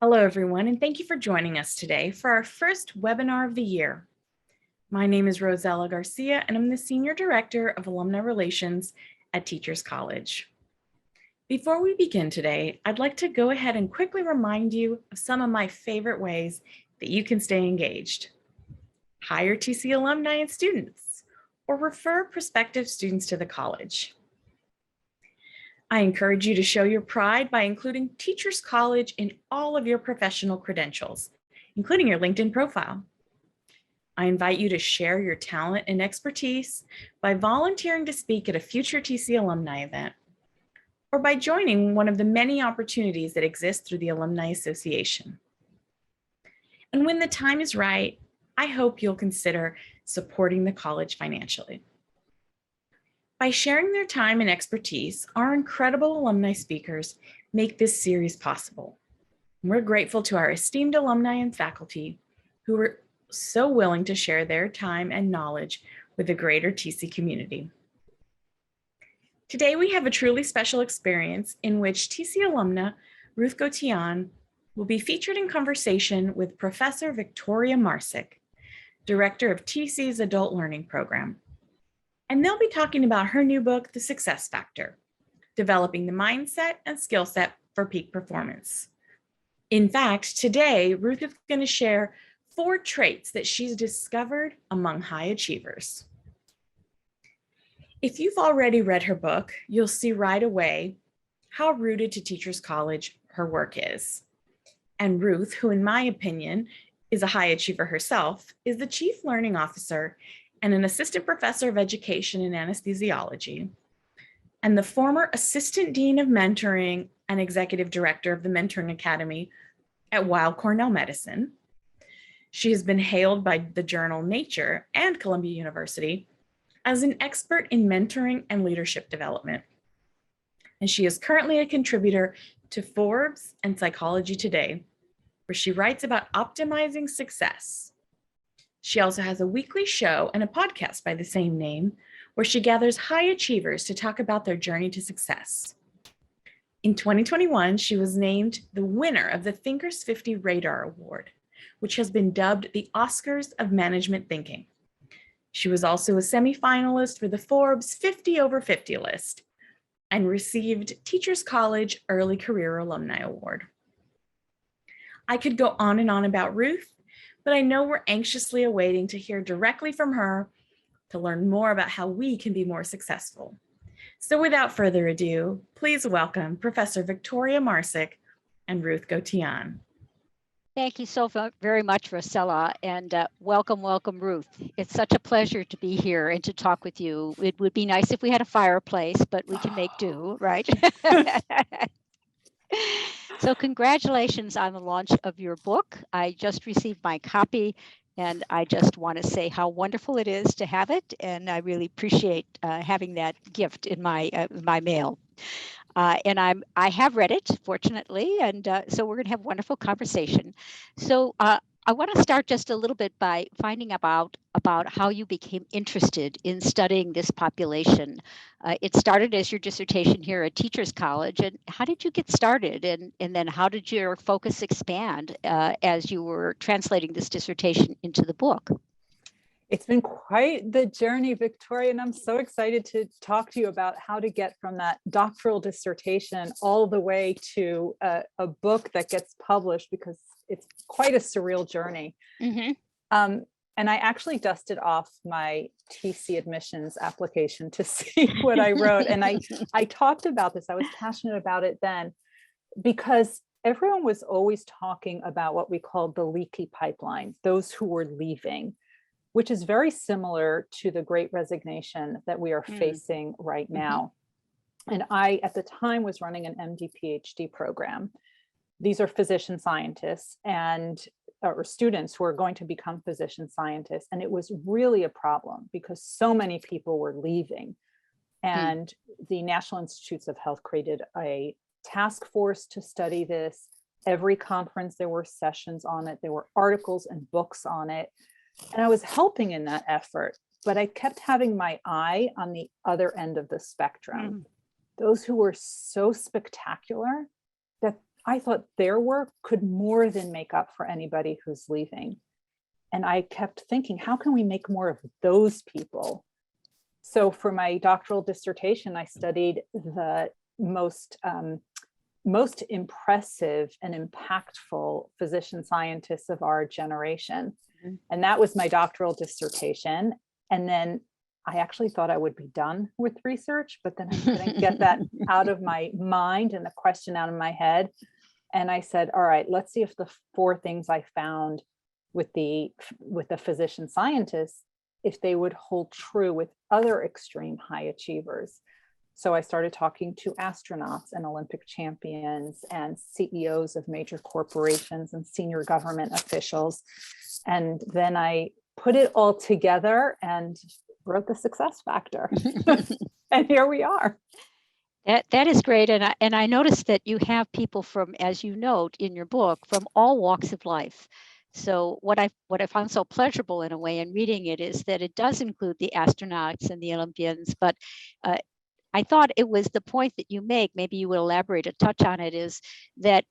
Hello, everyone, and thank you for joining us today for our first webinar of the year. My name is Rosella Garcia, and I'm the Senior Director of Alumni Relations at Teachers College. Before we begin today, I'd like to go ahead and quickly remind you of some of my favorite ways that you can stay engaged. Hire TC alumni and students, or refer prospective students to the college. I encourage you to show your pride by including Teachers College in all of your professional credentials, including your LinkedIn profile. I invite you to share your talent and expertise by volunteering to speak at a future TC alumni event, or by joining one of the many opportunities that exist through the Alumni Association. And when the time is right, I hope you'll consider supporting the college financially. By sharing their time and expertise, our incredible alumni speakers make this series possible. We're grateful to our esteemed alumni and faculty who are so willing to share their time and knowledge with the greater TC community. Today, we have a truly special experience in which TC alumna Ruth Gotian will be featured in conversation with Professor Victoria Marsick, Director of TC's Adult Learning Program. And they'll be talking about her new book, The Success Factor, Developing the Mindset and Skill Set for Peak Performance. In fact, today, Ruth is going to share 4 traits that she's discovered among high achievers. If you've already read her book, you'll see right away how rooted to Teachers College her work is. And Ruth, who in my opinion is a high achiever herself, is the Chief Learning Officer and an Assistant Professor of Education in Anesthesiology, and the former Assistant Dean of Mentoring and Executive Director of the Mentoring Academy at Weill Cornell Medicine. She has been hailed by the journal Nature and Columbia University as an expert in mentoring and leadership development. And she is currently a contributor to Forbes and Psychology Today, where she writes about optimizing success. She also has a weekly show and a podcast by the same name, where she gathers high achievers to talk about their journey to success. In 2021, she was named the winner of the Thinkers 50 Radar Award, which has been dubbed the Oscars of Management Thinking. She was also a semifinalist for the Forbes 50 over 50 list and received Teachers College Early Career Alumni Award. I could go on and on about Ruth, but I know we're anxiously awaiting to hear directly from her to learn more about how we can be more successful. So without further ado, please welcome Professor Victoria Marsick and Ruth Gotian. Thank you so very much, Rosella, and welcome, Ruth. It's such a pleasure to be here and to talk with you. It would be nice if we had a fireplace, but we can make do, right? So congratulations on the launch of your book. I just received my copy, and I just want to say how wonderful it is to have it, and I really appreciate having that gift in my mail. And I have read it, fortunately, and so we're going to have a wonderful conversation. So I want to start just a little bit by finding about how you became interested in studying this population. It started as your dissertation here at Teachers College, and how did you get started? And then how did your focus expand as you were translating this dissertation into the book? It's been quite the journey, Victoria, and I'm so excited to talk to you about how to get from that doctoral dissertation all the way to a book that gets published, because it's quite a surreal journey. Mm-hmm. And I actually dusted off my TC admissions application to see what I wrote. And I talked about this. I was passionate about it then, because everyone was always talking about what we called the leaky pipeline, those who were leaving, which is very similar to the Great Resignation that we are facing right now. And I, at the time, was running an MD PhD program. These are physician scientists or students who are going to become physician scientists. And it was really a problem because so many people were leaving. And the National Institutes of Health created a task force to study this. Every conference, there were sessions on it. There were articles and books on it. And I was helping in that effort, but I kept having my eye on the other end of the spectrum. Those who were so spectacular that I thought their work could more than make up for anybody who's leaving. And I kept thinking, how can we make more of those people? So for my doctoral dissertation, I studied the most impressive and impactful physician scientists of our generation. Mm-hmm. And that was my doctoral dissertation. And then I actually thought I would be done with research, but then I couldn't get that out of my mind and the question out of my head. And I said, all right, let's see if the 4 things I found with the physician scientists, if they would hold true with other extreme high achievers. So I started talking to astronauts and Olympic champions and CEOs of major corporations and senior government officials. And then I put it all together and wrote the Success Factor. And here we are. That is great. And I noticed that you have people from, as you note in your book, from all walks of life. So what I found so pleasurable in a way in reading it is that it does include the astronauts and the Olympians, but I thought it was the point that you make, maybe you will elaborate a touch on it, is that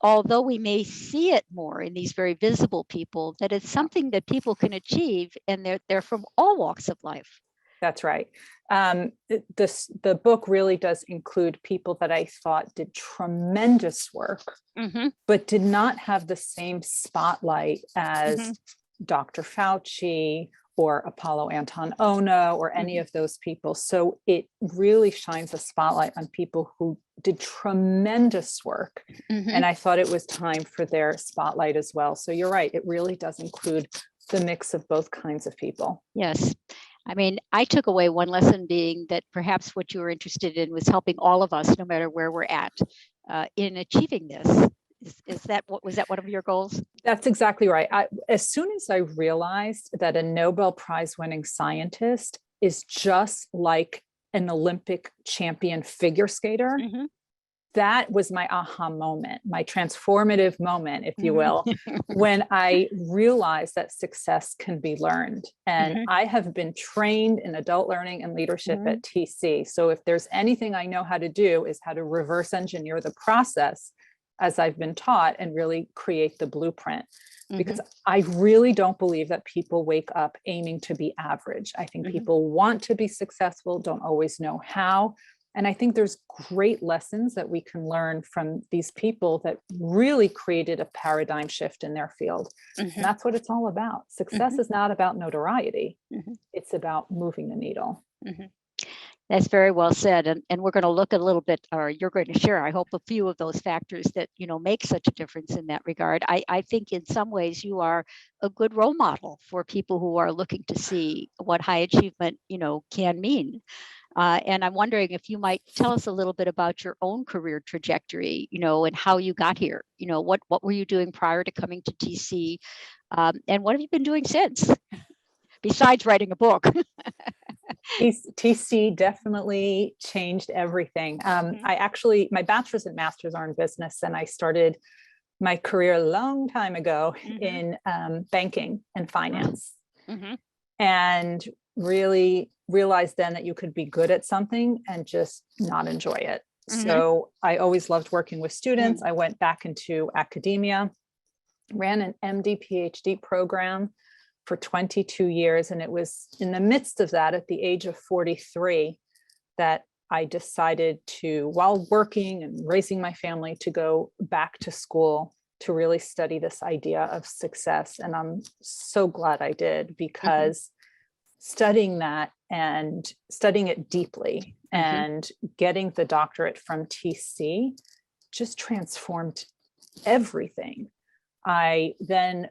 although we may see it more in these very visible people, that it's something that people can achieve, and they're from all walks of life. That's right. The book really does include people that I thought did tremendous work, mm-hmm. but did not have the same spotlight as mm-hmm. Dr. Fauci or Apollo Anton Ono or any mm-hmm. of those people. So it really shines a spotlight on people who did tremendous work. Mm-hmm. And I thought it was time for their spotlight as well. So you're right. It really does include the mix of both kinds of people. Yes. I mean, I took away one lesson being that perhaps what you were interested in was helping all of us, no matter where we're at, in achieving this. Was that one of your goals? That's exactly right. As soon as I realized that a Nobel Prize winning scientist is just like an Olympic champion figure skater, mm-hmm. that was my aha moment, my transformative moment, if you will, when I realized that success can be learned. And mm-hmm. I have been trained in adult learning and leadership mm-hmm. at TC. So if there's anything I know how to do is how to reverse engineer the process as I've been taught and really create the blueprint. Mm-hmm. Because I really don't believe that people wake up aiming to be average. I think mm-hmm. people want to be successful, don't always know how. And I think there's great lessons that we can learn from these people that really created a paradigm shift in their field. Mm-hmm. And that's what it's all about. Success mm-hmm. is not about notoriety. Mm-hmm. It's about moving the needle. Mm-hmm. That's very well said. And we're going to look a little bit, or you're going to share, I hope, a few of those factors that, make such a difference in that regard. I think in some ways you are a good role model for people who are looking to see what high achievement, can mean. And I'm wondering if you might tell us a little bit about your own career trajectory, and how you got here. What were you doing prior to coming to TC? And what have you been doing since, besides writing a book? TC definitely changed everything. Mm-hmm. My bachelor's and master's are in business, and I started my career a long time ago mm-hmm. in banking and finance. Mm-hmm. And really realized then that you could be good at something and just not enjoy it. Mm-hmm. So I always loved working with students. Mm-hmm. I went back into academia, ran an MD PhD program for 22 years. And it was in the midst of that, at the age of 43, that I decided to, while working and raising my family, to go back to school to really study this idea of success. And I'm so glad I did, because mm-hmm. studying that and studying it deeply mm-hmm. and getting the doctorate from TC just transformed everything. I then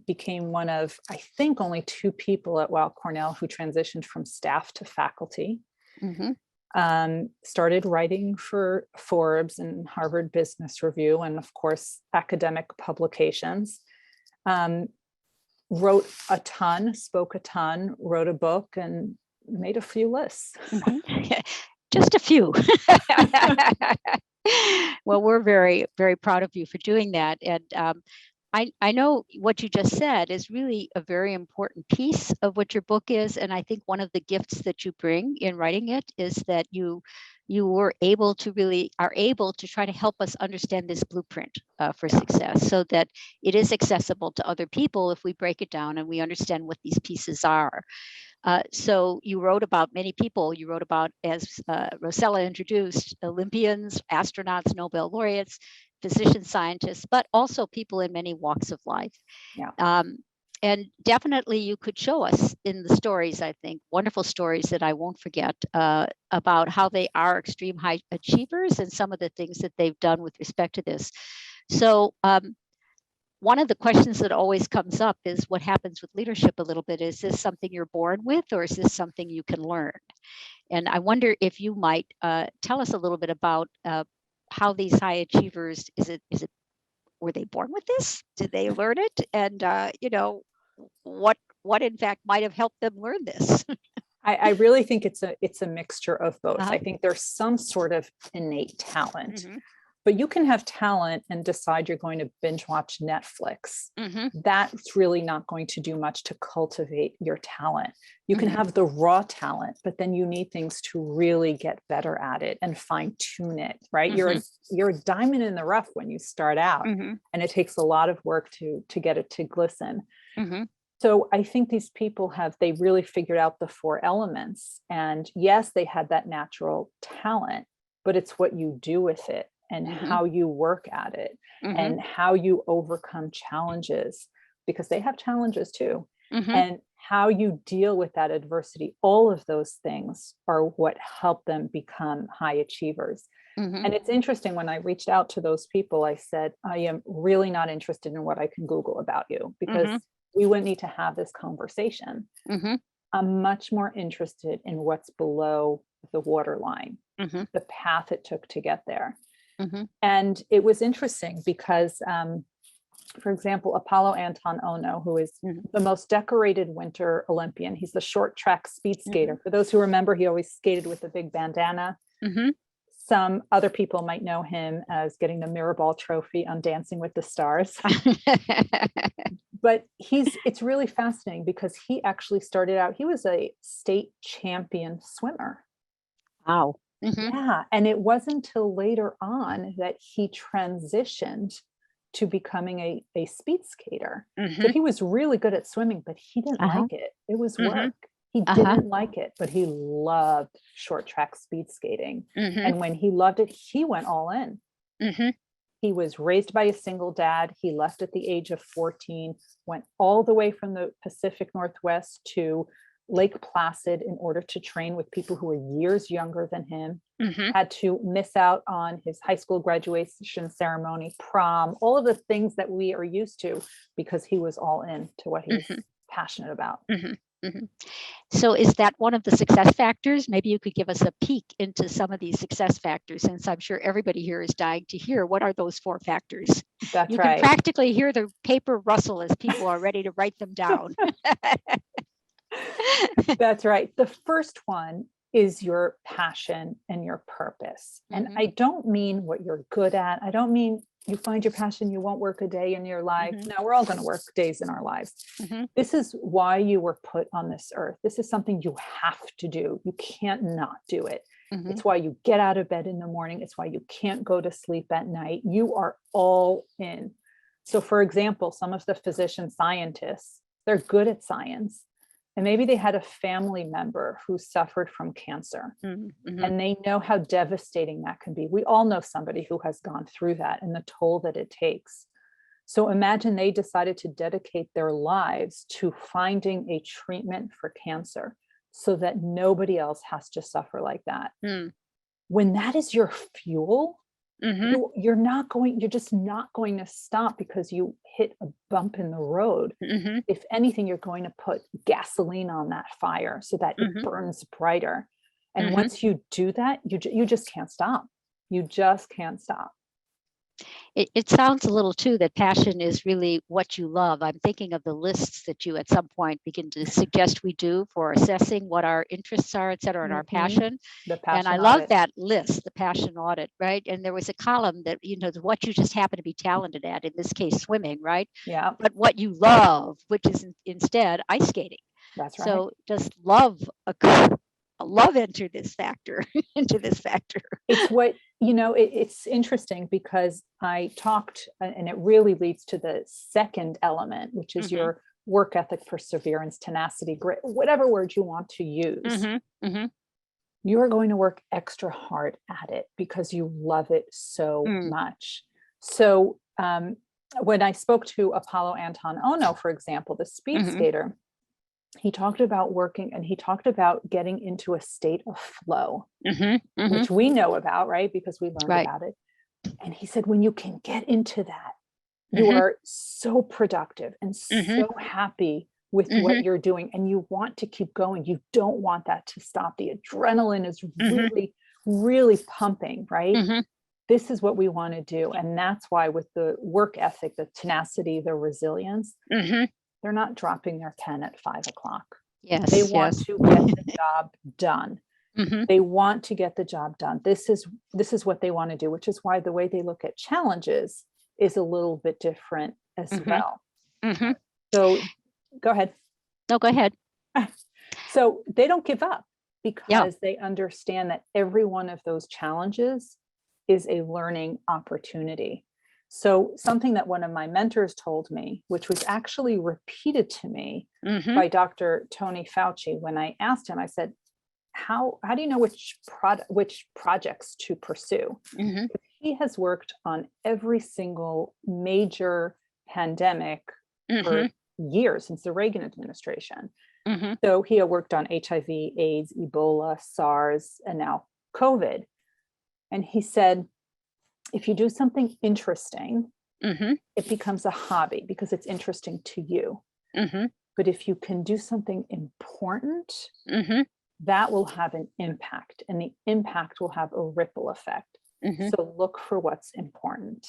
became one of, I think, only 2 people at Weill Cornell who transitioned from staff to faculty. Mm-hmm. Started writing for Forbes and Harvard Business Review, and of course, academic publications. Wrote a ton, spoke a ton, wrote a book, and made a few lists. Mm-hmm. Just a few. Well, we're very, very proud of you for doing that. And I know what you just said is really a very important piece of what your book is. And I think one of the gifts that you bring in writing it is that you you are able to try to help us understand this blueprint for success, so that it is accessible to other people if we break it down and we understand what these pieces are. So you wrote about many people. You wrote about, as Rosella introduced, Olympians, astronauts, Nobel laureates, physicians, scientists, but also people in many walks of life. Yeah. And definitely you could show us in the stories, I think, wonderful stories that I won't forget, about how they are extreme high achievers and some of the things that they've done with respect to this. So one of the questions that always comes up is what happens with leadership a little bit. Is this something you're born with, or is this something you can learn? And I wonder if you might tell us a little bit about how these high achievers, were they born with this? Did they learn it? And what in fact might have helped them learn this? I really think it's a mixture of both. Uh-huh. I think there's some sort of innate talent, Mm-hmm. but you can have talent and decide you're going to binge watch Netflix. Mm-hmm. That's really not going to do much to cultivate your talent. You can Mm-hmm. have the raw talent, but then you need things to really get better at it and fine tune it, right? Mm-hmm. You're a diamond in the rough when you start out, Mm-hmm. and it takes a lot of work to get it to glisten. Mm-hmm. So I think these people they really figured out the 4 elements. And yes, they had that natural talent, but it's what you do with it and Mm-hmm. how you work at it Mm-hmm. and how you overcome challenges, because they have challenges too. Mm-hmm. And how you deal with that adversity. All of those things are what help them become high achievers. Mm-hmm. And it's interesting, when I reached out to those people, I said, I am really not interested in what I can Google about you, because Mm-hmm. we wouldn't need to have this conversation. Mm-hmm. I'm much more interested in what's below the waterline, Mm-hmm. the path it took to get there. Mm-hmm. And it was interesting because, for example, Apollo Anton Ono, who is Mm-hmm. the most decorated Winter Olympian, he's the short track speed skater. For those who remember, he always skated with a big bandana. Mm-hmm. Some other people might know him as getting the Mirrorball trophy on Dancing with the Stars. But it's really fascinating because he actually started out, he was a state champion swimmer. Wow. Mm-hmm. Yeah. And it wasn't until later on that he transitioned to becoming a speed skater. Mm-hmm. So he was really good at swimming, but he didn't Uh-huh. like it. It was Mm-hmm. work. He Uh-huh. didn't like it, but he loved short track speed skating. Mm-hmm. And when he loved it, he went all in. Mm-hmm. He was raised by a single dad. He left at the age of 14, went all the way from the Pacific Northwest to Lake Placid in order to train with people who were years younger than him, Mm-hmm. had to miss out on his high school graduation ceremony, prom, all of the things that we are used to, because he was all in to what he was Mm-hmm. passionate about. Mm-hmm. Mm-hmm. So is that one of the success factors? Maybe you could give us a peek into some of these success factors, since I'm sure everybody here is dying to hear. What are those 4 factors? That's You right. can practically hear the paper rustle as people are ready to write them down. That's right. The first one is your passion and your purpose. And Mhm. I don't mean what you're good at. I don't mean you find your passion, you won't work a day in your life. Mhm. No, we're all going to work days in our lives. Mhm. This is why you were put on this earth. This is something you have to do. You can't not do it. Mhm. It's why you get out of bed in the morning. It's why you can't go to sleep at night. You are all in. So, for example, some of the physician scientists, they're good at science. And maybe they had a family member who suffered from cancer, Mhm. Mhm. and they know how devastating that can be. We all know somebody who has gone through that and the toll that it takes. So imagine they decided to dedicate their lives to finding a treatment for cancer so that nobody else has to suffer like that. Mm. When that is your fuel, Mhm. you're just not going to stop because you hit a bump in the road. Mhm. If anything, you're going to put gasoline on that fire so that it Mhm. burns brighter. And Mhm. once you do that, you just can't stop. You just can't stop. It sounds a little too that passion is really what you love. I'm thinking of the lists that you at some point begin to suggest we do for assessing what our interests are, et cetera, and our Mhm. passion. The And I passion love audit. that list, the passion audit, right? And there was a column that, what you just happen to be talented at, in this case, swimming, right? Yeah, But what you love, which is instead ice skating. that's right. So does love love into this factor, into this factor. It's what, it's interesting because I talked, and it really leads to the second element, which is your work ethic, perseverance, tenacity, grit, whatever word you want to use. You are going to work extra hard at it because you love it so much. So when I spoke to Apollo Anton Ono, for example, the speed skater, he talked about working and he talked about getting into a state of flow, which we know about, right? Because we learned about it. And he said, when you can get into that, you are so productive and so happy with what you're doing, and you want to keep going. You don't want that to stop. The adrenaline is really, really pumping, right? This is what we want to do. And that's why with the work ethic, the tenacity, the resilience, they're not dropping their pen at 5 o'clock. Yes, they want to get the job done. They want to get the job done. This is what they want to do, which is why the way they look at challenges is a little bit different as well. So go ahead. No, go ahead. So they don't give up because they understand that every one of those challenges is a learning opportunity. So something that one of my mentors told me, which was actually repeated to me by Dr. Tony Fauci, when I asked him, I said, how do you know which projects to pursue? He has worked on every single major pandemic for years since the Reagan administration. So he had worked on HIV, AIDS, Ebola, SARS, and now COVID. And he said, if you do something interesting, it becomes a hobby because it's interesting to you. But if you can do something important, that will have an impact, and the impact will have a ripple effect. So look for what's important.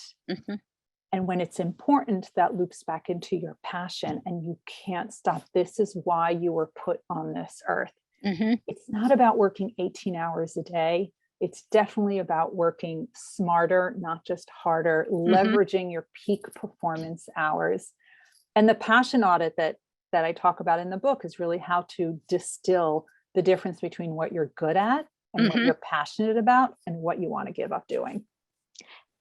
And when it's important, that loops back into your passion and you can't stop. This is why you were put on this earth. It's not about working 18 hours a day. It's definitely about working smarter, not just harder, leveraging your peak performance hours. And the passion audit that I talk about in the book is really how to distill the difference between what you're good at and what you're passionate about and what you want to give up doing.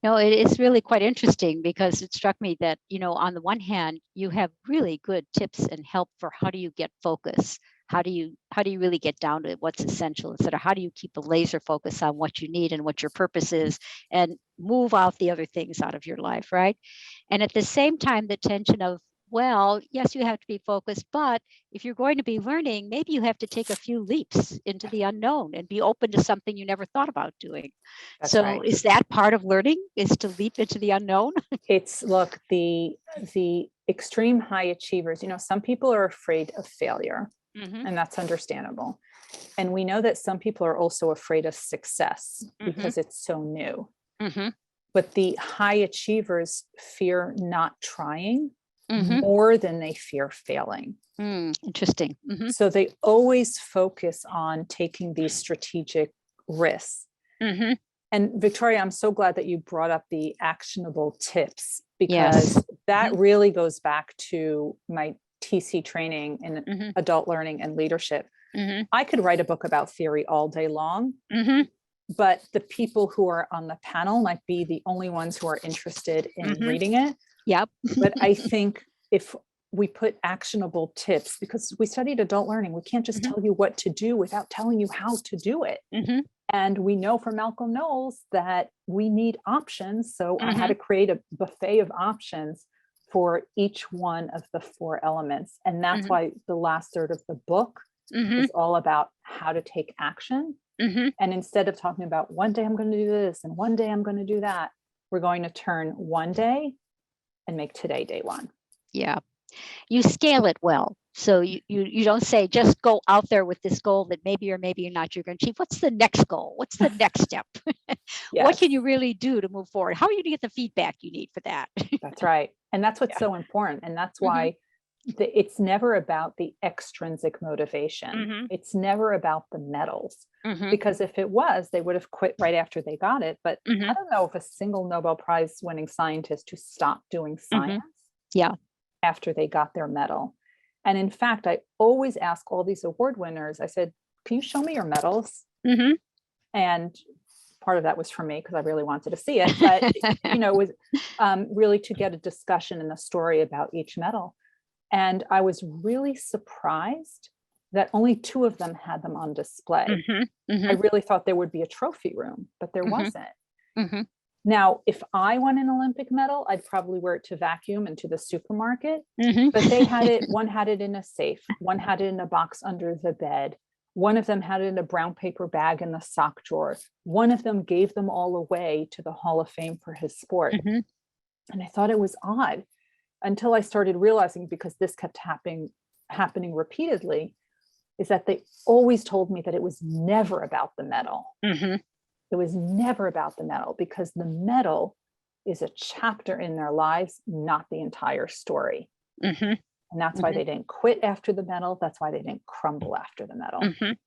No, it's really quite interesting because it struck me that, on the one hand, you have really good tips and help for how do you get focus? How do you really get down to what's essential instead of how do you keep a laser focus on what you need and what your purpose is and move out the other things out of your life, right? And at the same time, the tension of, well, yes, you have to be focused, but if you're going to be learning, maybe you have to take a few leaps into the unknown and be open to something you never thought about doing. That's so right. Is that part of learning, is to leap into the unknown? It's, look, the extreme high achievers, some people are afraid of failure, and that's understandable. And we know that some people are also afraid of success because it's so new. But the high achievers fear not trying more than they fear failing. Interesting. So they always focus on taking these strategic risks. And Victoria, I'm so glad that you brought up the actionable tips, because that really goes back to my TC training in adult learning and leadership. I could write a book about theory all day long, but the people who are on the panel might be the only ones who are interested in reading it. But I think if we put actionable tips, because we studied adult learning, we can't just tell you what to do without telling you how to do it. And we know from Malcolm Knowles that we need options. So I had to create a buffet of options for each one of the 4 elements. And that's why the last third of the book is all about how to take action. And instead of talking about one day I'm going to do this and one day I'm going to do that, we're going to turn one day and make today day one. Yeah. You scale it well. So you don't say, just go out there with this goal that maybe or maybe you're not, you're going to achieve. What's the next goal? What's the next step? What can you really do to move forward? How are you going to get the feedback you need for that? That's right. And that's what's so important. And that's why it's never about the extrinsic motivation. It's never about the medals. Because if it was, they would have quit right after they got it. But I don't know of a single Nobel Prize winning scientist who stopped doing science after they got their medal. And in fact, I always ask all these award winners, I said, can you show me your medals? Mhm. And part of that was for me because I really wanted to see it, but it was really to get a discussion and a story about each medal. And I was really surprised that only 2 of them had them on display. Mhm. I Mhm. really thought there would be a trophy room, but there Mhm. wasn't. Mhm. Now, if I won an Olympic medal, I'd probably wear it to vacuum and to the supermarket, Mhm. but they had it, one had it in a safe, one had it in a box under the bed. One of them had it in a brown paper bag in the sock drawer. One of them gave them all away to the Hall of Fame for his sport. Mhm. And I thought it was odd until I started realizing, because this kept happening repeatedly, is that they always told me that it was never about the medal. Mhm. It was never about the medal, because the medal is a chapter in their lives, not the entire story. Mhm. And that's why they didn't quit after the medal. That's why they didn't crumble after the medal. Mhm.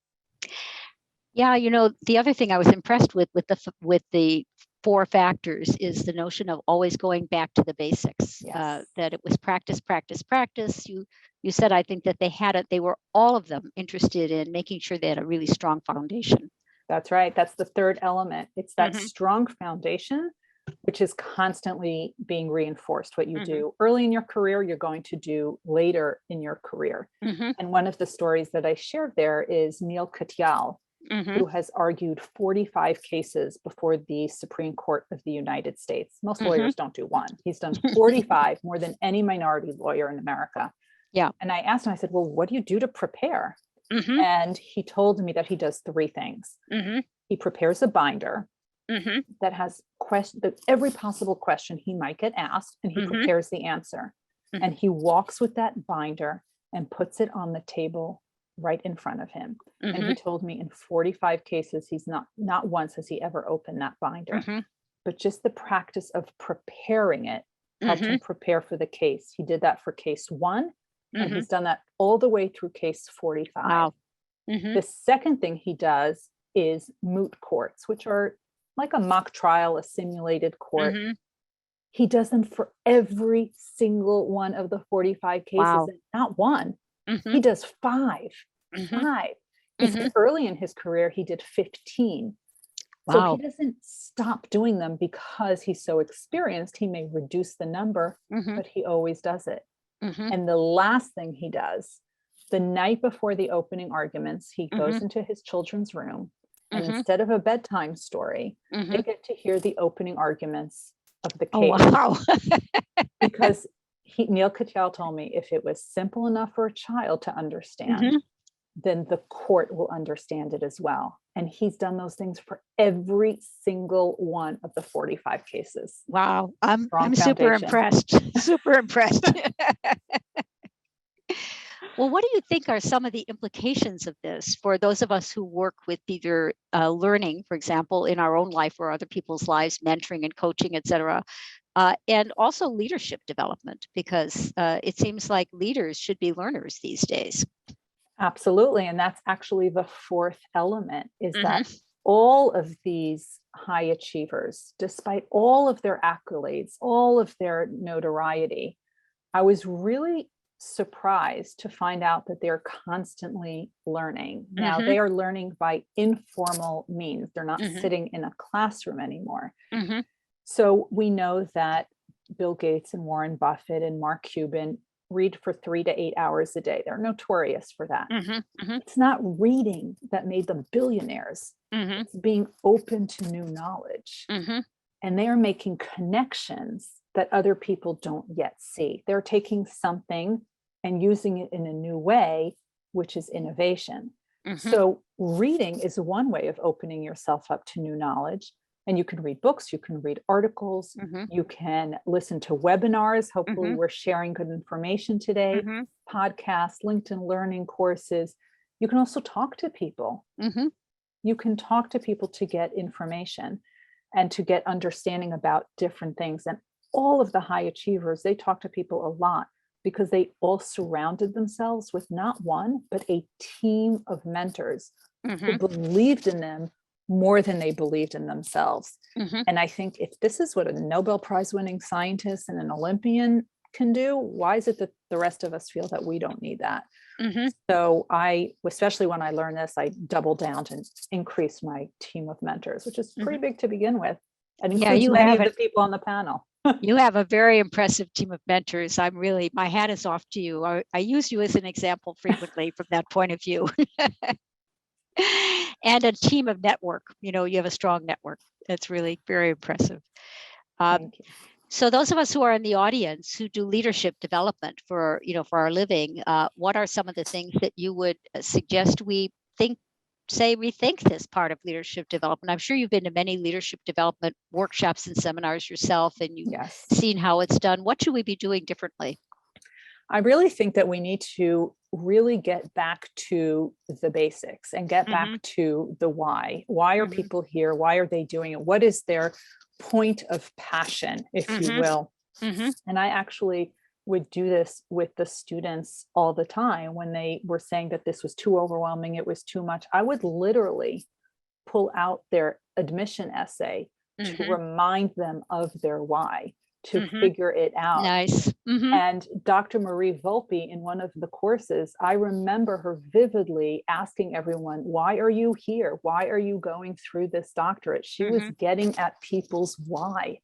Yeah, the other thing I was impressed with the 4 factors is the notion of always going back to the basics. Yes. That it was practice, practice, practice. You said, I think that they were all of them interested in making sure they had a really strong foundation. That's right. That's the third element. It's that Mhm. strong foundation, which is constantly being reinforced. What you Mhm. do early in your career, you're going to do later in your career. Mhm. And one of the stories that I shared there is Neil Katyal, Mhm. who has argued 45 cases before the Supreme Court of the United States. Most Mhm. lawyers don't do one. He's done 45, more than any minority lawyer in America. Yeah. And I asked him, I said, well, what do you do to prepare? Mhm. And he told me that he does 3 things. Mhm. He prepares a binder Mhm. that has every possible question he might get asked, and he Mhm. prepares the answer. Mhm. And he walks with that binder and puts it on the table right in front of him. And he Mhm. told me in 45 cases, he's not once has he ever opened that binder, Mhm. but just the practice of preparing it helped him Mhm. prepare for the case. He did that for case 1, and Mhm. he's done that all the way through case 45. Wow. Mhm. The second thing he does is moot courts, which are like a mock trial, a simulated court. Mhm. He does them for every single one of the 45 cases, Wow. and not one. Mhm. He does 5. Mhm. 5. He said Mhm. early in his career, he did 15. So he Wow. doesn't stop doing them because he's so experienced. He may reduce the number, Mhm. but he always does it. Mhm. And the last thing he does, the night before the opening arguments, he goes Mhm. into his children's room, and Mhm. instead of a bedtime story, they Mhm. get to hear the opening arguments of the Oh, case. wow. Because Neil Katyal told me, if it was simple enough for a child to understand, Mhm. then the court will understand it as well. And he's done those things for every single one of the 45 cases. Wow. I'm Strong super foundation. impressed. Super impressed. Well, what do you think are some of the implications of this for those of us who work with either learning, for example, in our own life or other people's lives, mentoring and coaching, et cetera, and also leadership development, because it seems like leaders should be learners these days. Absolutely. And that's actually the 4th element, is that Mhm. all of these high achievers, despite all of their accolades, all of their notoriety, I was really surprised to find out that they're constantly learning. Now, Mhm. they are learning by informal means. They're not Mhm. sitting in a classroom anymore. Mhm. So we know that Bill Gates and Warren Buffett and Mark Cuban read for 3 to 8 hours a day. They're notorious for that. Mhm. Mhm. It's not reading that made them billionaires. Mhm. It's being open to new knowledge. Mhm. And they are making connections that other people don't yet see. They're taking something and using it in a new way, which is innovation. Mhm. So reading is one way of opening yourself up to new knowledge. And you can read books, you can read articles, Mhm. you can listen to webinars. Hopefully Mhm. we're sharing good information today, Mhm. podcasts, LinkedIn learning courses. You can also talk to people. Mhm. You can talk to people to get information and to get understanding about different things. And all of the high achievers, they talk to people a lot because they all surrounded themselves with not one, but a team of mentors who Mhm. believed in them more than they believed in themselves. Mhm. And I think if this is what a Nobel Prize winning scientist and an Olympian can do, why is it that the rest of us feel that we don't need that? Mhm. So especially when I learned this, I doubled down and increased my team of mentors, which is pretty big to begin with. And Yeah, includes you many have of the it. people on the panel. You have a very impressive team of mentors. My hat is off to you. I use you as an example frequently from that point of view. And a team of network. You have a strong network. That's really very impressive. Thank you. So those of us who are in the audience who do leadership development for our living, what are some of the things that you would suggest we rethink this part of leadership development? I'm sure you've been to many leadership development workshops and seminars yourself, and you've Yes. seen how it's done. What should we be doing differently? I really think that we need to really get back to the basics and get back to the why. Why are people here? Why are they doing it? What is their point of passion, if you will? And I actually would do this with the students all the time when they were saying that this was too overwhelming, it was too much. I would literally pull out their admission essay to remind them of their why, to figure it out. Nice. And Dr. Marie Volpe, in one of the courses, I remember her vividly asking everyone, why are you here? Why are you going through this doctorate? She was getting at people's why.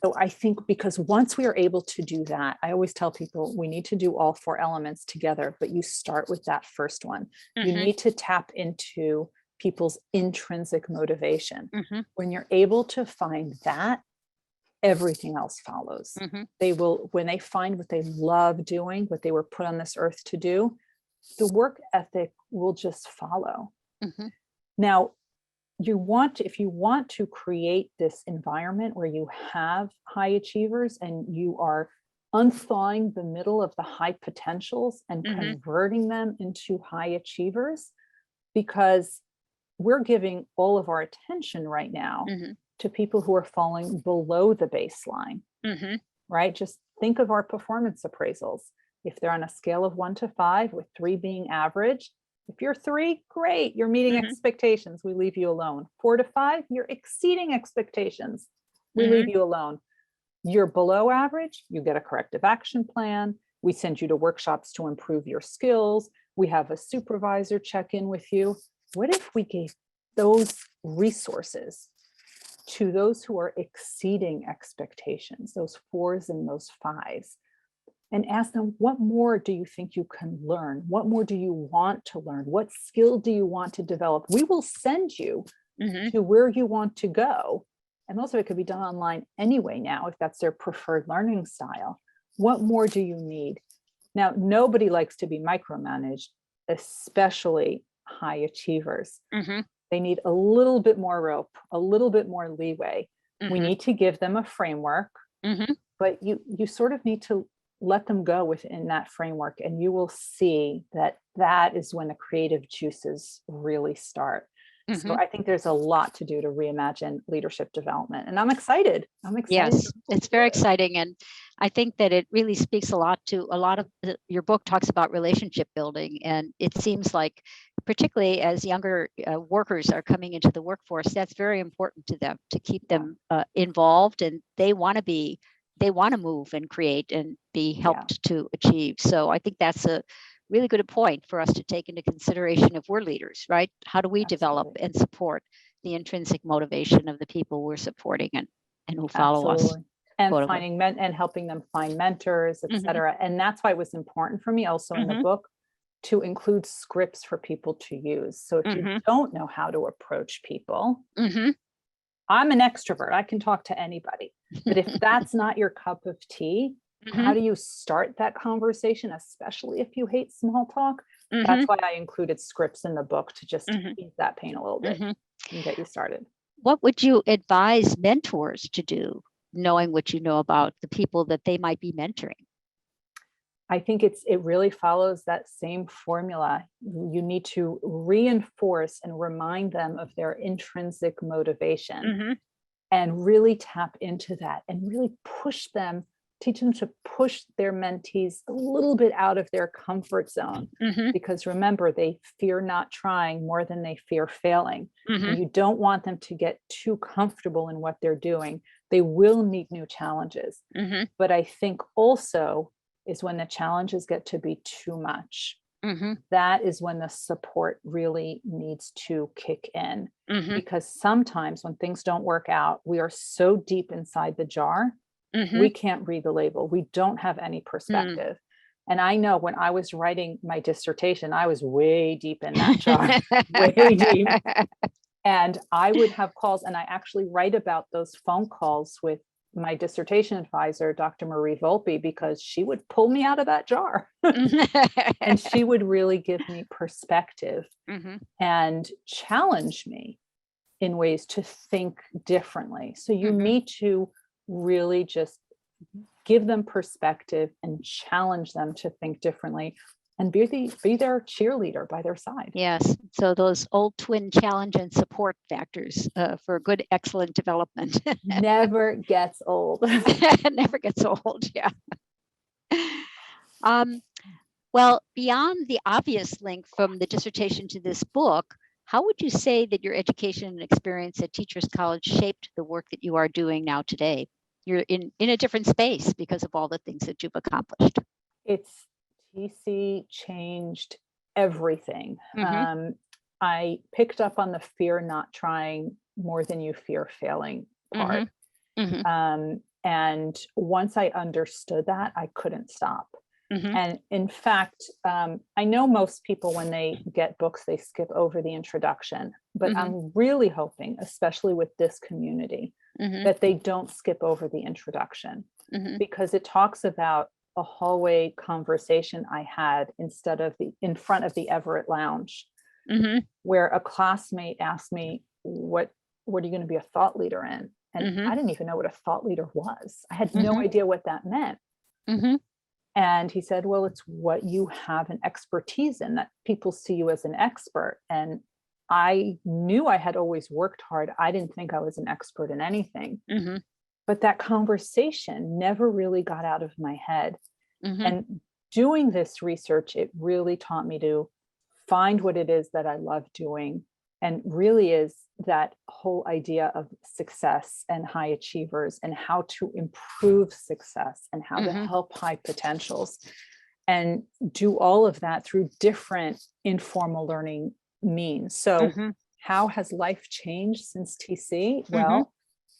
So I think because once we are able to do that, I always tell people we need to do all 4 elements together, but you start with that first one. You need to tap into people's intrinsic motivation. When you're able to find that, everything else follows. They will, when they find what they love doing, what they were put on this earth to do, the work ethic will just follow. Now, if you want to create this environment where you have high achievers and you are unthawing the middle of the high potentials and converting them into high achievers, because we're giving all of our attention right now to people who are falling below the baseline, right? Just think of our performance appraisals. If they're on a scale of 1 to 5, with 3 being average, if you're 3, great, you're meeting expectations, we leave you alone. 4 to 5, you're exceeding expectations, we leave you alone. You're below average, you get a corrective action plan. We send you to workshops to improve your skills. We have a supervisor check in with you. What if we gave those resources to those who are exceeding expectations, those 4s and those 5s, and ask them, what more do you think you can learn? What more do you want to learn? What skill do you want to develop? We will send you to where you want to go. And also it could be done online anyway now, if that's their preferred learning style. What more do you need? Now, nobody likes to be micromanaged, especially high achievers. They need a little bit more rope, a little bit more leeway. We need to give them a framework, but you sort of need to let them go within that framework, and you will see that is when the creative juices really start. So I think there's a lot to do to reimagine leadership development, and I'm excited. Yes, it's very exciting. And I think that it really speaks a lot of your book talks about relationship building. And it seems like, particularly as younger workers are coming into the workforce, that's very important to them, to keep them involved. And they want to move and create and be helped to achieve. So I think that's a really good point for us to take into consideration if we're leaders, right? How do we develop and support the intrinsic motivation of the people we're supporting and who follow us? And finding and helping them find mentors, et cetera. And that's why it was important for me also in the book to include scripts for people to use. So if you don't know how to approach people, I'm an extrovert, I can talk to anybody. But if that's not your cup of tea, how do you start that conversation, especially if you hate small talk? That's why I included scripts in the book, to just ease that pain a little bit and get you started. What would you advise mentors to do, knowing what you know about the people that they might be mentoring? I think it really follows that same formula. You need to reinforce and remind them of their intrinsic motivation and really tap into that and really teach them to push their mentees a little bit out of their comfort zone. Because remember, they fear not trying more than they fear failing. And you don't want them to get too comfortable in what they're doing. They will meet new challenges. But I think also is when the challenges get to be too much. that is when the support really needs to kick in. Because sometimes when things don't work out, we are so deep inside the jar, we can't read the label. We don't have any perspective. And I know when I was writing my dissertation, I was way deep in that jar, way deep. And I would have calls, and I actually write about those phone calls with my dissertation advisor, Dr. Marie Volpe, because she would pull me out of that jar and she would really give me perspective and challenge me in ways to think differently. So you need to really just give them perspective and challenge them to think differently and be their cheerleader by their side. Yes. So those old twin challenge and support factors for good, excellent development. Never gets old. Never gets old. Yeah. Well, beyond the obvious link from the dissertation to this book, how would you say that your education and experience at Teachers College shaped the work that you are doing now today? You're in a different space because of all the things that you've accomplished. TC changed everything. I picked up on the fear not trying more than you fear failing part. And once I understood that, I couldn't stop. And in fact, I know most people, when they get books, they skip over the introduction, but I'm really hoping, especially with this community, that they don't skip over the introduction, because it talks about a hallway conversation I had in front of the Everett Lounge, where a classmate asked me, what are you going to be a thought leader in? And I didn't even know what a thought leader was. I had no idea what that meant. And he said, well, it's what you have an expertise in, that people see you as an expert. And I knew I had always worked hard. I didn't think I was an expert in anything. But that conversation never really got out of my head. And doing this research, it really taught me to find what it is that I love doing. And really is that whole idea of success and high achievers, and how to improve success and how to help high potentials, and do all of that through different informal learning means. So how has life changed since TC? Well,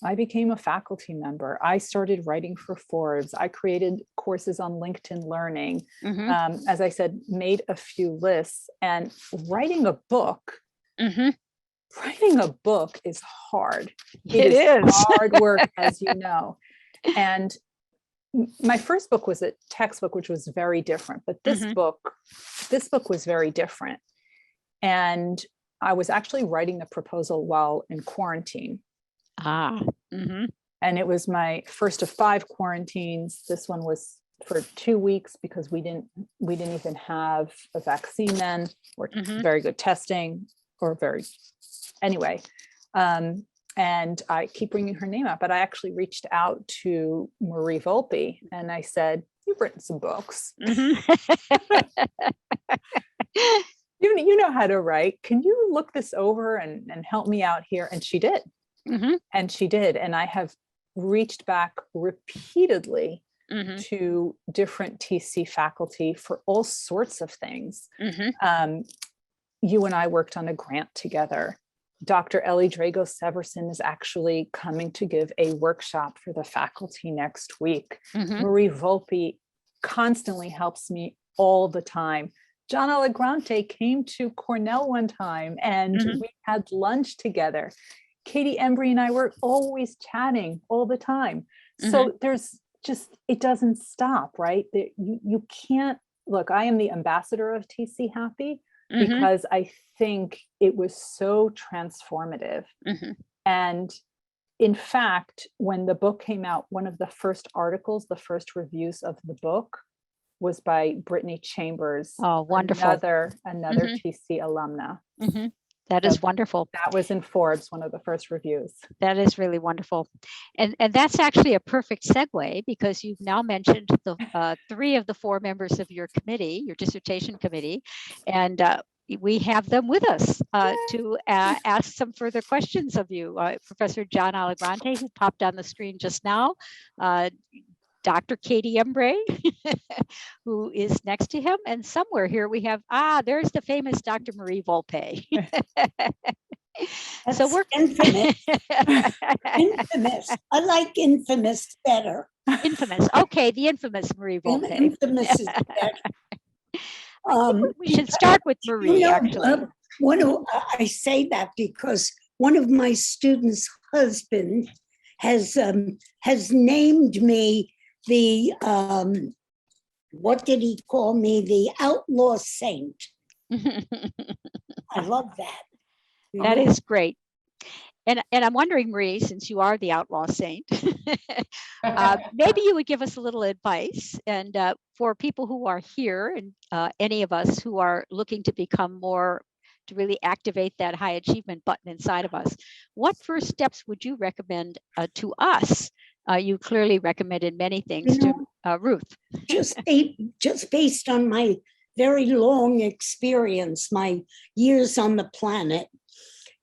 I became a faculty member. I started writing for Forbes. I created courses on LinkedIn Learning. As I said, made a few lists, and writing a book. Writing a book is hard. It is hard work, as you know. And my first book was a textbook, which was very different, but this book was very different. And I was actually writing the proposal while in quarantine. And it was my first of 5 quarantines. This one was for 2 weeks because we didn't even have a vaccine then, or very good testing, or anyway. And I keep bringing her name up, but I actually reached out to Marie Volpe and I said, you've written some books. You know how to write. Can you look this over and help me out here? And she did. And she did. And I have reached back repeatedly to different TC faculty for all sorts of things. You and I worked on a grant together. Dr. Ellie Drago-Severson is actually coming to give a workshop for the faculty next week. Marie Volpe constantly helps me all the time. John Allegrante came to Cornell one time and we had lunch together. Katie Embry and I were always chatting all the time. So there's just, it doesn't stop, right? You can't, look, I am the ambassador of TC Happy because I think it was so transformative. And in fact, when the book came out, one of the first articles, the first reviews of the book was by Brittany Chambers. Oh, wonderful. Another TC alumna. That is wonderful. That was in Forbes, one of the first reviews. That is really wonderful. And that's actually a perfect segue, because you've now mentioned the 3 of the 4 members of your committee, your dissertation committee, and we have them with us to ask some further questions of you. Professor John Allegrante, who popped on the screen just now, Dr. Katie Embray, who is next to him. And somewhere here we have, there's the famous Dr. Marie Volpe. That's So we're infamous. Infamous. I like infamous better. infamous. Okay, the infamous Marie Volpe. Infamous is better. We should start with Marie, actually. I say that because one of my students' husbands has named me the what did he call me? The outlaw saint. I love that. That is great. And I'm wondering, Marie, since you are the outlaw saint, maybe you would give us a little advice. And for people who are here and any of us who are looking to become more, to really activate that high achievement button inside of us, what first steps would you recommend to us? You clearly recommended many things to Ruth. just based on my very long experience, my years on the planet,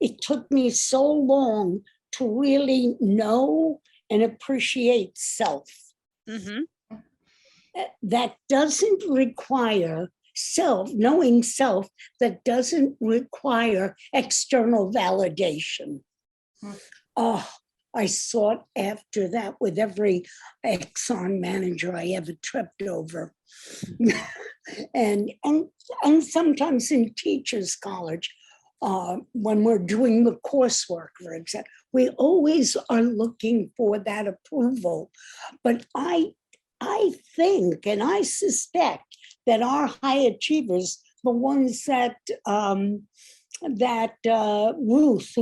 it took me so long to really know and appreciate self. Mm-hmm. That doesn't require knowing self, that doesn't require external validation. Oh, I sought after that with every Exxon manager I ever tripped over. and sometimes in teachers' college, when we're doing the coursework, for example, we always are looking for that approval. But I think and I suspect that our high achievers, the ones that Ruth,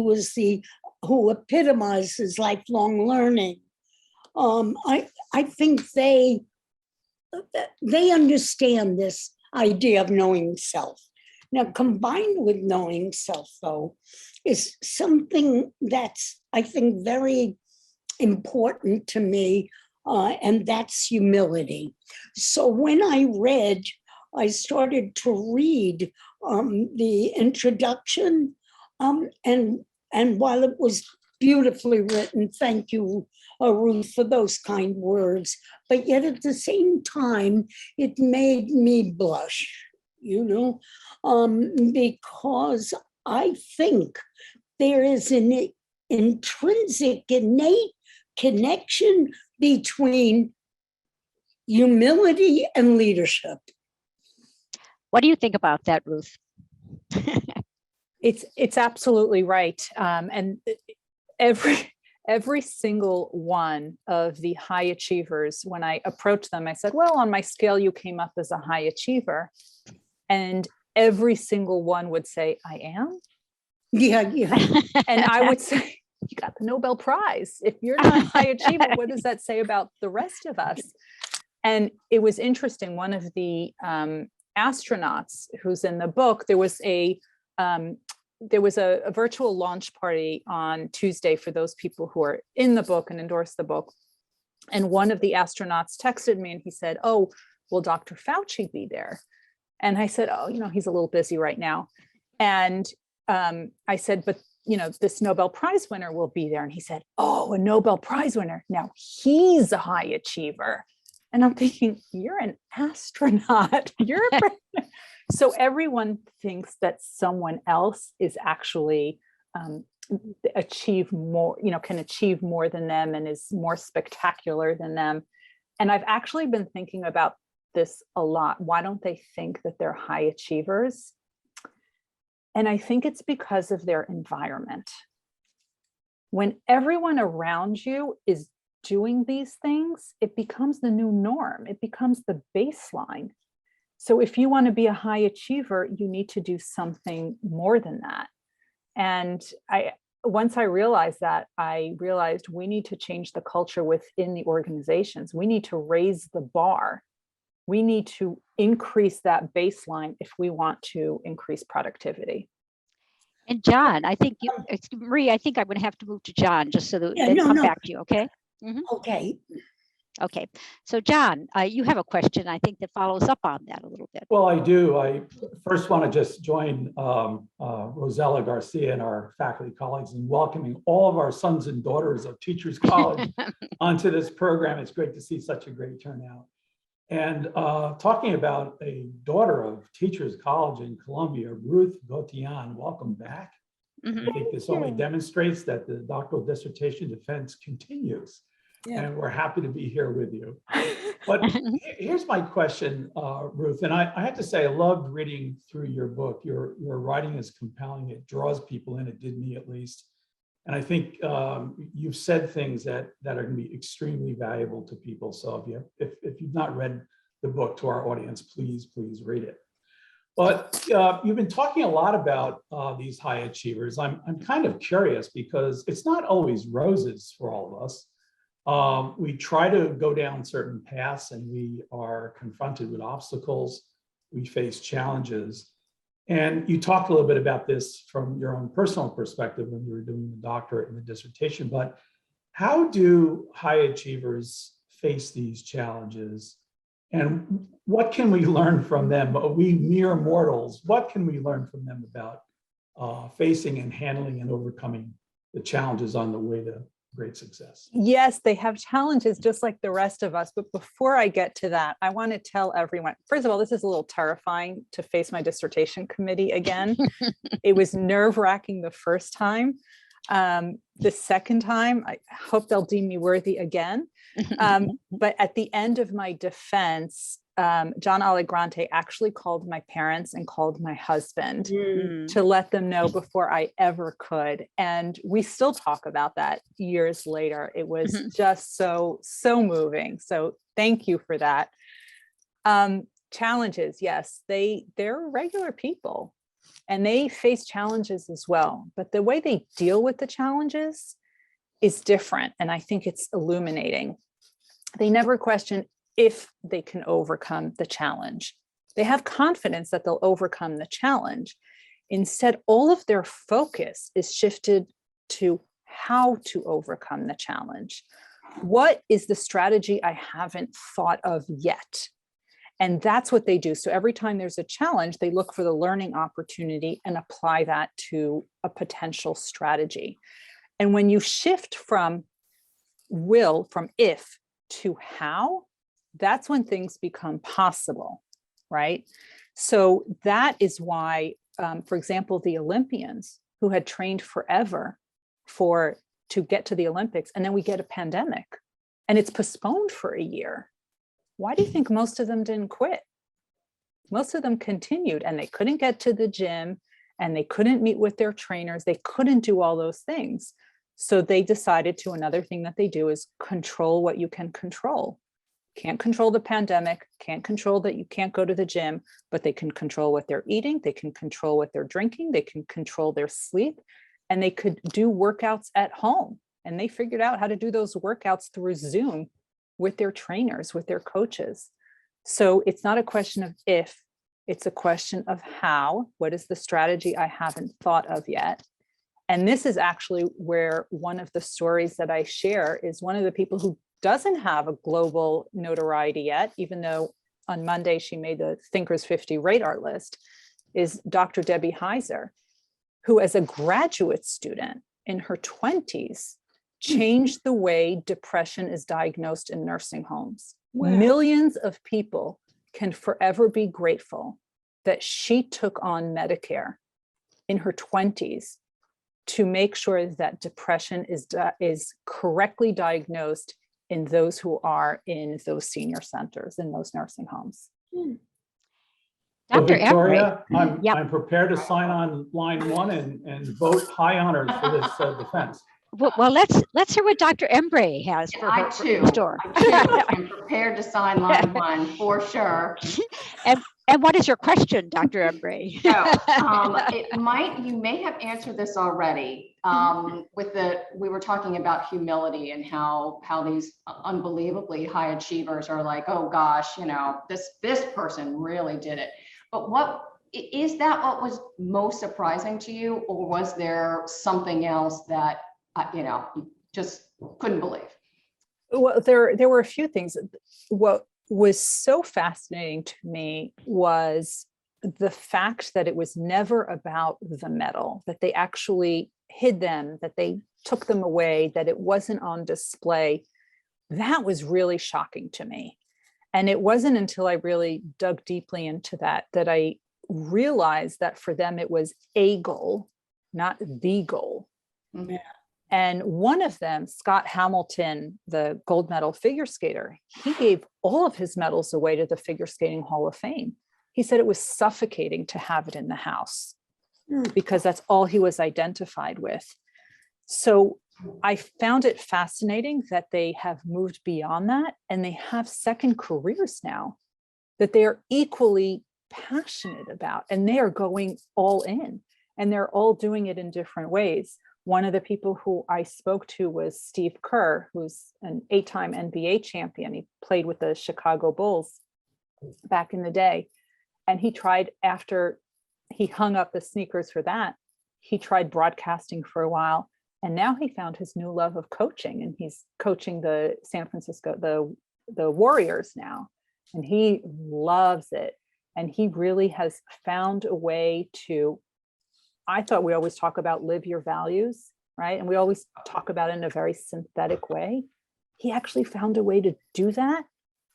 who epitomizes lifelong learning, I think they understand this idea of knowing self. Now, combined with knowing self, though, is something that's, I think, very important to me, and that's humility. So when I started to read the introduction, and while it was beautifully written, thank you, Ruth, for those kind words, but yet at the same time, it made me blush, because I think there is an intrinsic, innate connection between humility and leadership. What do you think about that, Ruth? It's absolutely right. And every single one of the high achievers, when I approached them, I said, well, on my scale, you came up as a high achiever. And every single one would say, I am. Yeah. And I would say, you got the Nobel Prize. If you're not a high achiever, what does that say about the rest of us? And it was interesting. One of the astronauts who's in the book, there was a virtual launch party on Tuesday for those people who are in the book and endorse the book. And one of the astronauts texted me and he said, oh, will Dr. Fauci be there? And I said, oh, he's a little busy right now. And I said, but this Nobel Prize winner will be there. And he said, oh, a Nobel Prize winner. Now he's a high achiever. And I'm thinking, you're an astronaut. So everyone thinks that someone else is actually achieve more, can achieve more than them and is more spectacular than them. And I've actually been thinking about this a lot. Why don't they think that they're high achievers? And I think it's because of their environment. When everyone around you is doing these things, it becomes the new norm. It becomes the baseline. So if you want to be a high achiever, you need to do something more than that. And once I realized that, I realized we need to change the culture within the organizations. We need to raise the bar. We need to increase that baseline if we want to increase productivity. And John, I think Marie, I think I'm going to have to move to John just so that then come back to you. Okay. Okay. Okay, so John, you have a question, I think, that follows up on that a little bit. Well, I do. I first want to just join Rosella Garcia and our faculty colleagues in welcoming all of our sons and daughters of Teachers College onto this program. It's great to see such a great turnout. And talking about a daughter of Teachers College in Columbia, Ruth Gotian, welcome back. I think this only demonstrates that the doctoral dissertation defense continues. Yeah. And we're happy to be here with you. But here's my question, Ruth, and I have to say, I loved reading through your book. Your writing is compelling. It draws people in. It did me at least. And I think you've said things that are going to be extremely valuable to people. So if you've not read the book, to our audience, please read it. But you've been talking a lot about these high achievers. I'm kind of curious because it's not always roses for all of us. We try to go down certain paths and we are confronted with obstacles. We face challenges. And you talked a little bit about this from your own personal perspective when you were doing the doctorate and the dissertation, but how do high achievers face these challenges? And what can we learn from them? We mere mortals, what can we learn from them about facing and handling and overcoming the challenges on the way to great success? Yes, they have challenges just like the rest of us. But before I get to that, I want to tell everyone, first of all, this is a little terrifying to face my dissertation committee again. It was nerve-wracking the first time. The second time, I hope they'll deem me worthy again. But at the end of my defense, John Allegrante actually called my parents and called my husband to let them know before I ever could. And we still talk about that years later. It was just so moving. So thank you for that. Challenges, yes, they're regular people and they face challenges as well. But the way they deal with the challenges is different. And I think it's illuminating. They never question if they can overcome the challenge. They have confidence that they'll overcome the challenge. Instead, all of their focus is shifted to how to overcome the challenge. What is the strategy I haven't thought of yet? And that's what they do. So every time there's a challenge, they look for the learning opportunity and apply that to a potential strategy. And when you shift from if to how, that's when things become possible, right? So that is why, for example, the Olympians who had trained forever to get to the Olympics, and then we get a pandemic and it's postponed for a year. Why do you think most of them didn't quit? Most of them continued, and they couldn't get to the gym and they couldn't meet with their trainers. They couldn't do all those things. So they decided to, another thing that they do is control what you can control. Can't control the pandemic, can't control that you can't go to the gym, but they can control what they're eating, they can control what they're drinking, they can control their sleep, and they could do workouts at home. And they figured out how to do those workouts through Zoom with their trainers, with their coaches. So it's not a question of if, it's a question of how. What is the strategy I haven't thought of yet? And this is actually where one of the stories that I share is one of the people who doesn't have a global notoriety yet, even though on Monday she made the Thinkers 50 radar list, is Dr. Debbie Heiser, who as a graduate student in her 20s changed the way depression is diagnosed in nursing homes. Wow. Millions of people can forever be grateful that she took on Medicare in her 20s to make sure that depression is correctly diagnosed in those who are in those senior centers, in those nursing homes. So Victoria, I'm prepared to sign on line one and vote high honors for this defense. Well, let's hear what Dr. Embray has for her store. I'm prepared to sign line one for sure. And what is your question, Dr. Embray? So you may have answered this already. We were talking about humility and how these unbelievably high achievers are like, oh gosh, this person really did it. But what was most surprising to you, or was there something else that you just couldn't believe? Well, there were a few things. What was so fascinating to me was the fact that it was never about the medal, that they actually hid them, that they took them away, that it wasn't on display. That was really shocking to me. And it wasn't until I really dug deeply into that I realized that for them it was a goal, not the goal. Mhm. And one of them, Scott Hamilton, the gold medal figure skater, he gave all of his medals away to the Figure Skating Hall of Fame. He said it was suffocating to have it in the house because that's all he was identified with. So I found it fascinating that they have moved beyond that and they have second careers now that they are equally passionate about, and they are going all in, and they're all doing it in different ways. One of the people who I spoke to was Steve Kerr, who's an 8-time NBA champion. He played with the Chicago Bulls back in the day. And he tried, after he hung up the sneakers for that, he tried broadcasting for a while. And now he found his new love of coaching, and he's coaching the San Francisco, the Warriors now. And he loves it. And he really has found a way to, I thought we always talk about live your values, right? And we always talk about it in a very synthetic way. He actually found a way to do that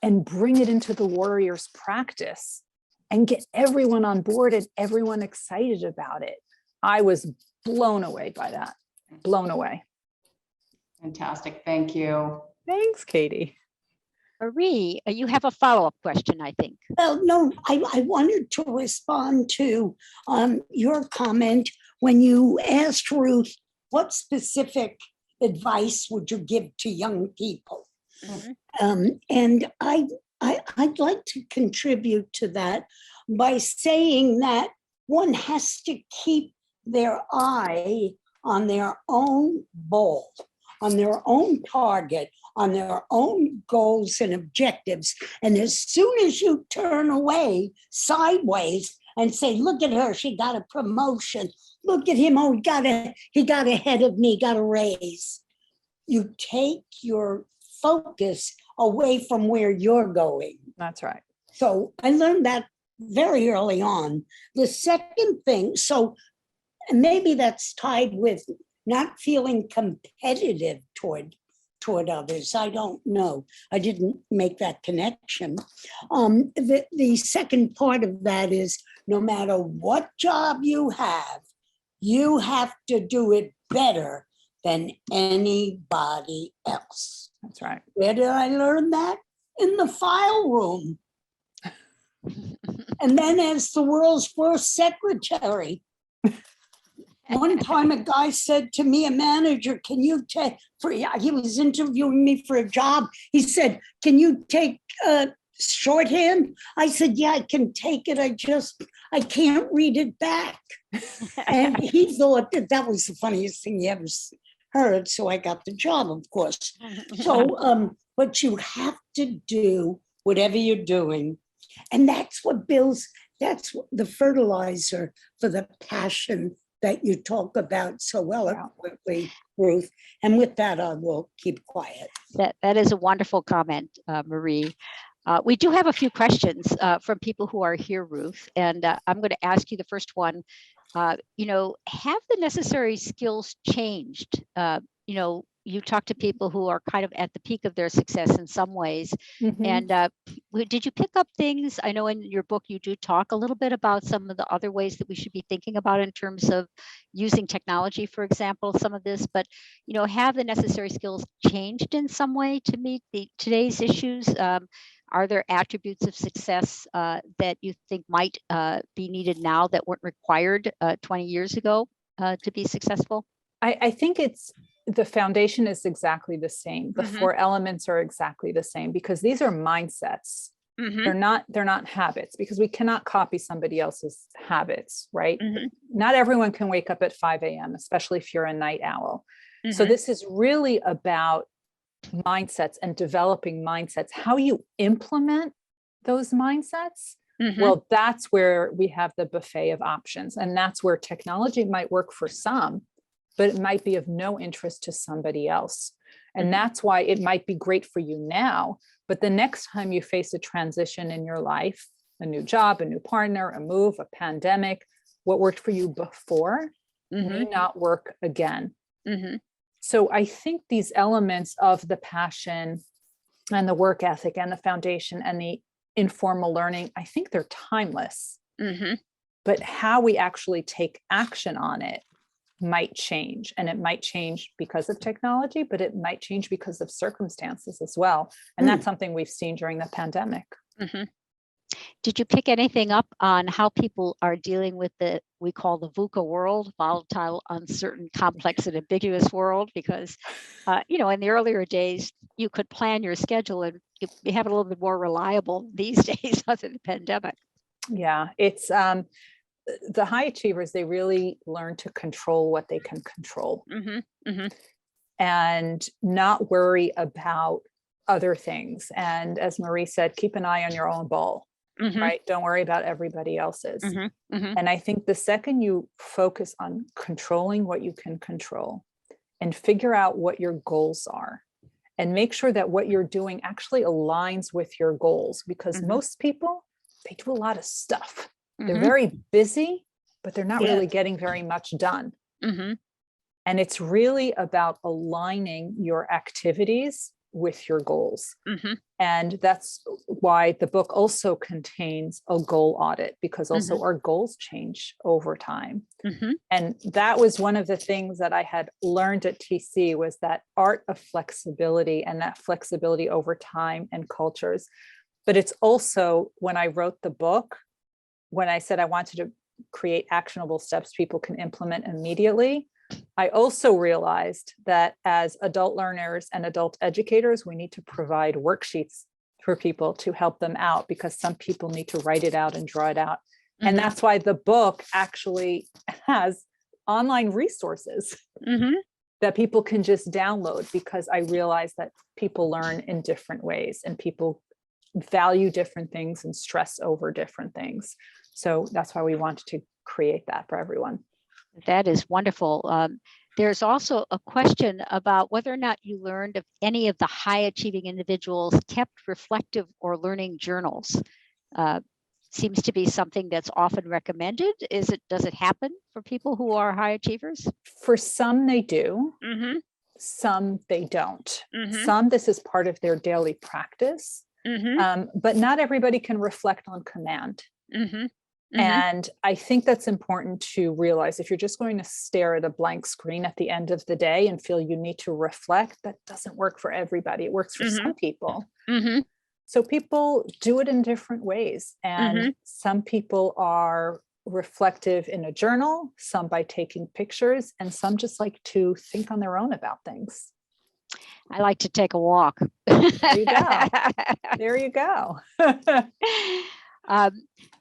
and bring it into the Warriors practice and get everyone on board and everyone excited about it. I was blown away by that, blown away. Fantastic. Thank you. Thanks, Katie. Marie, you have a follow-up question, I think. Well, no, I wanted to respond to your comment when you asked Ruth, what specific advice would you give to young people? And I'd like to contribute to that by saying that one has to keep their eye on their own ball, on their own target, on their own goals and objectives. And as soon as you turn away sideways and say, look at her, she got a promotion. Look at him, oh, he got ahead of me, got a raise. You take your focus away from where you're going. That's right. So I learned that very early on. The second thing, so maybe that's tied with not feeling competitive toward others. I don't know. I didn't make that connection. The second part of that is no matter what job you have to do it better than anybody else. That's right. Where did I learn that? In the file room. And then as the world's first secretary. One time a guy said to me, a manager, can you take, he was interviewing me for a job. He said, can you take shorthand? I said, yeah, I can take it. I can't read it back. And he thought that was the funniest thing he ever heard. So I got the job, of course. So, but you have to do whatever you're doing. And that's what builds, that's the fertilizer for the passion that you talk about so eloquently, Ruth. And with that, I will keep quiet. That is a wonderful comment, Marie. We do have a few questions from people who are here, Ruth, and I'm going to ask you the first one. Have the necessary skills changed? You talk to people who are kind of at the peak of their success in some ways. Mm-hmm. And did you pick up things? I know in your book, you do talk a little bit about some of the other ways that we should be thinking about in terms of using technology, for example, some of this, but, have the necessary skills changed in some way to meet today's issues? Are there attributes of success that you think might be needed now that weren't required 20 years ago to be successful? I think the foundation is exactly the same. The four elements are exactly the same because these are mindsets. They're not habits, because we cannot copy somebody else's habits, right? Not everyone can wake up at 5 a.m., especially if you're a night owl. So this is really about mindsets and developing mindsets. How you implement those mindsets, well, that's where we have the buffet of options. And that's where technology might work for some, but it might be of no interest to somebody else. And that's why it might be great for you now, but the next time you face a transition in your life, a new job, a new partner, a move, a pandemic, what worked for you before may not work again. So I think these elements of the passion and the work ethic and the foundation and the informal learning, I think they're timeless. But how we actually take action on it might change. And it might change because of technology, but it might change because of circumstances as well. And that's something we've seen during the pandemic. Did you pick anything up on how people are dealing with we call the VUCA world, volatile, uncertain, complex, and ambiguous world? Because, in the earlier days, you could plan your schedule and you have it a little bit more reliable these days after the pandemic. Yeah, it's the high achievers, they really learn to control what they can control and not worry about other things. And as Marie said, keep an eye on your own ball, right? Don't worry about everybody else's. And I think the second you focus on controlling what you can control and figure out what your goals are and make sure that what you're doing actually aligns with your goals, because most people, they do a lot of stuff. They're very busy, but they're not really getting very much done. And it's really about aligning your activities with your goals. And that's why the book also contains a goal audit, because also our goals change over time. And that was one of the things that I had learned at TC, was that art of flexibility and that flexibility over time and cultures. But it's also, when I wrote the book, when I said I wanted to create actionable steps people can implement immediately, I also realized that as adult learners and adult educators, we need to provide worksheets for people to help them out, because some people need to write it out and draw it out. And that's why the book actually has online resources that people can just download, because I realized that people learn in different ways and people value different things and stress over different things. So that's why we wanted to create that for everyone. That is wonderful. There's also a question about whether or not you learned if any of the high achieving individuals kept reflective or learning journals. Seems to be something that's often recommended. Does it happen for people who are high achievers? For some, they do. Some, they don't. Some, this is part of their daily practice. But not everybody can reflect on command. And I think that's important to realize. If you're just going to stare at a blank screen at the end of the day and feel you need to reflect, that doesn't work for everybody. It works for some people. So people do it in different ways. And some people are reflective in a journal, some by taking pictures, and some just like to think on their own about things. I like to take a walk. There you go. There you go.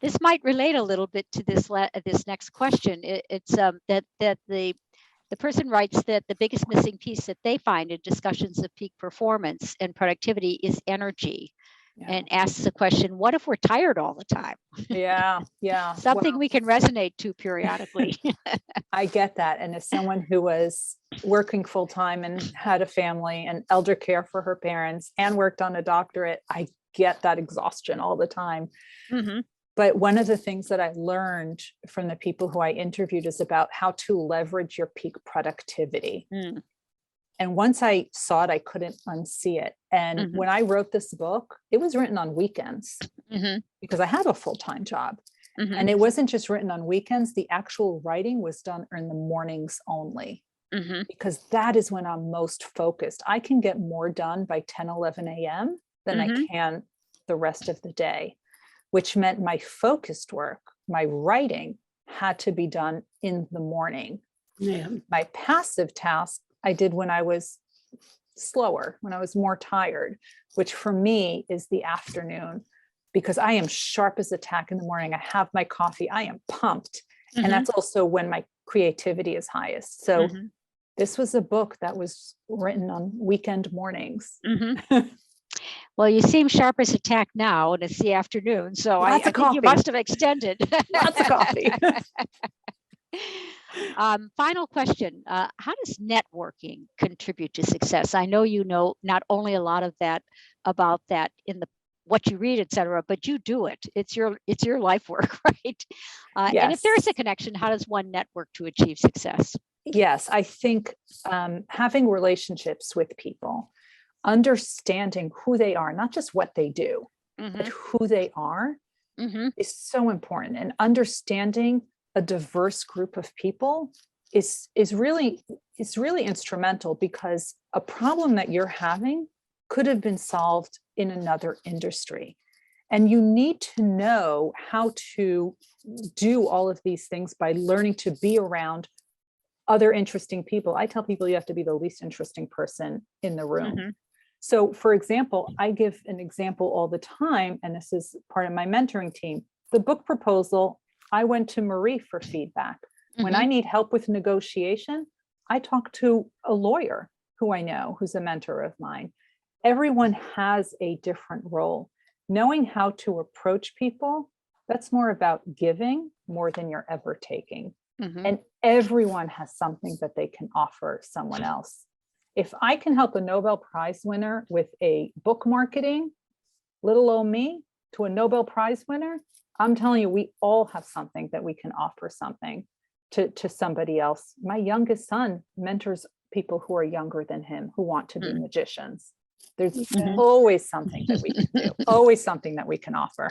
This might relate a little bit to this next question. It's that the person writes that the biggest missing piece that they find in discussions of peak performance and productivity is energy, and asks the question, what if we're tired all the time? Yeah. Something we can resonate to periodically. I get that. And as someone who was working full time and had a family and elder care for her parents and worked on a doctorate, I get that exhaustion all the time. But one of the things that I learned from the people who I interviewed is about how to leverage your peak productivity. And once I saw it, I couldn't unsee it. And when I wrote this book, it was written on weekends because I have a full-time job. And it wasn't just written on weekends. The actual writing was done in the mornings only, because that is when I'm most focused. I can get more done by 10, 11 a.m. than I can the rest of the day, which meant my focused work, my writing, had to be done in the morning. My passive task I did when I was slower, when I was more tired, which for me is the afternoon, because I am sharp as a tack in the morning. I have my coffee, I am pumped. And that's also when my creativity is highest. So this was a book that was written on weekend mornings. Well, you seem sharp as a tack now, and it's the afternoon. So I think you must have extended. Lots of coffee. Final question. How does networking contribute to success? I know you know not only a lot of that about that in the what you read, et cetera, but you do it. It's your life work, right? And if there is a connection, how does one network to achieve success? Yes, I think having relationships with people, understanding who they are, not just what they do, but who they are, is so important. And understanding a diverse group of people is really instrumental, because a problem that you're having could have been solved in another industry. And you need to know how to do all of these things by learning to be around other interesting people. I tell people you have to be the least interesting person in the room. So for example, I give an example all the time, and this is part of my mentoring team. The book proposal, I went to Marie for feedback. When I need help with negotiation, I talk to a lawyer who I know, who's a mentor of mine. Everyone has a different role. Knowing how to approach people, that's more about giving more than you're ever taking. And everyone has something that they can offer someone else. If I can help a Nobel Prize winner with a book marketing, little old me, to a Nobel Prize winner, I'm telling you, we all have something that we can offer something to somebody else. My youngest son mentors people who are younger than him, who want to be magicians. There's always something that we can do, always something that we can offer.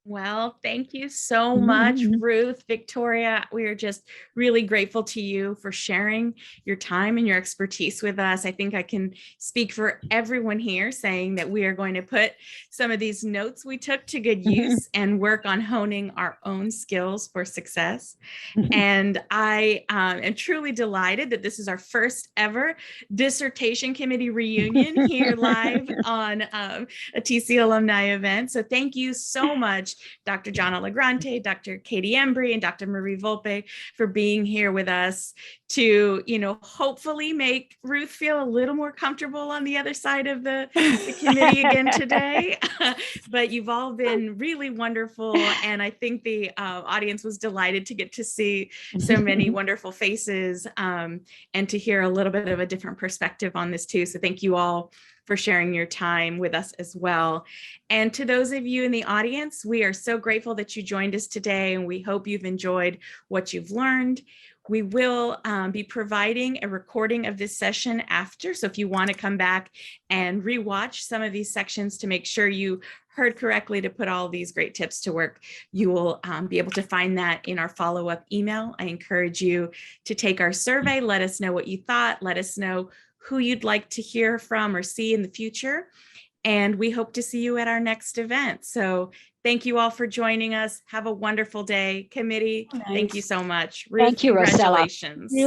Well, thank you so much, Ruth, Victoria. We are just really grateful to you for sharing your time and your expertise with us. I think I can speak for everyone here saying that we are going to put some of these notes we took to good use and work on honing our own skills for success. And I am truly delighted that this is our first ever dissertation committee reunion here live on a TC alumni event. So thank you so much, Dr. Jana Lagrante, Dr. Katie Embry, and Dr. Marie Volpe for being here with us to, hopefully make Ruth feel a little more comfortable on the other side of the committee again today. But you've all been really wonderful. And I think the audience was delighted to get to see so many wonderful faces and to hear a little bit of a different perspective on this too. So thank you all for sharing your time with us as well. And to those of you in the audience, we are so grateful that you joined us today, and we hope you've enjoyed what you've learned. We will be providing a recording of this session after. So if you want to come back and rewatch some of these sections to make sure you heard correctly to put all these great tips to work, you will be able to find that in our follow-up email. I encourage you to take our survey. Let us know what you thought. Let us know who you'd like to hear from or see in the future. And we hope to see you at our next event. So thank you all for joining us. Have a wonderful day. Committee, thank you so much. Ruth, Thank you, Rosella. Congratulations.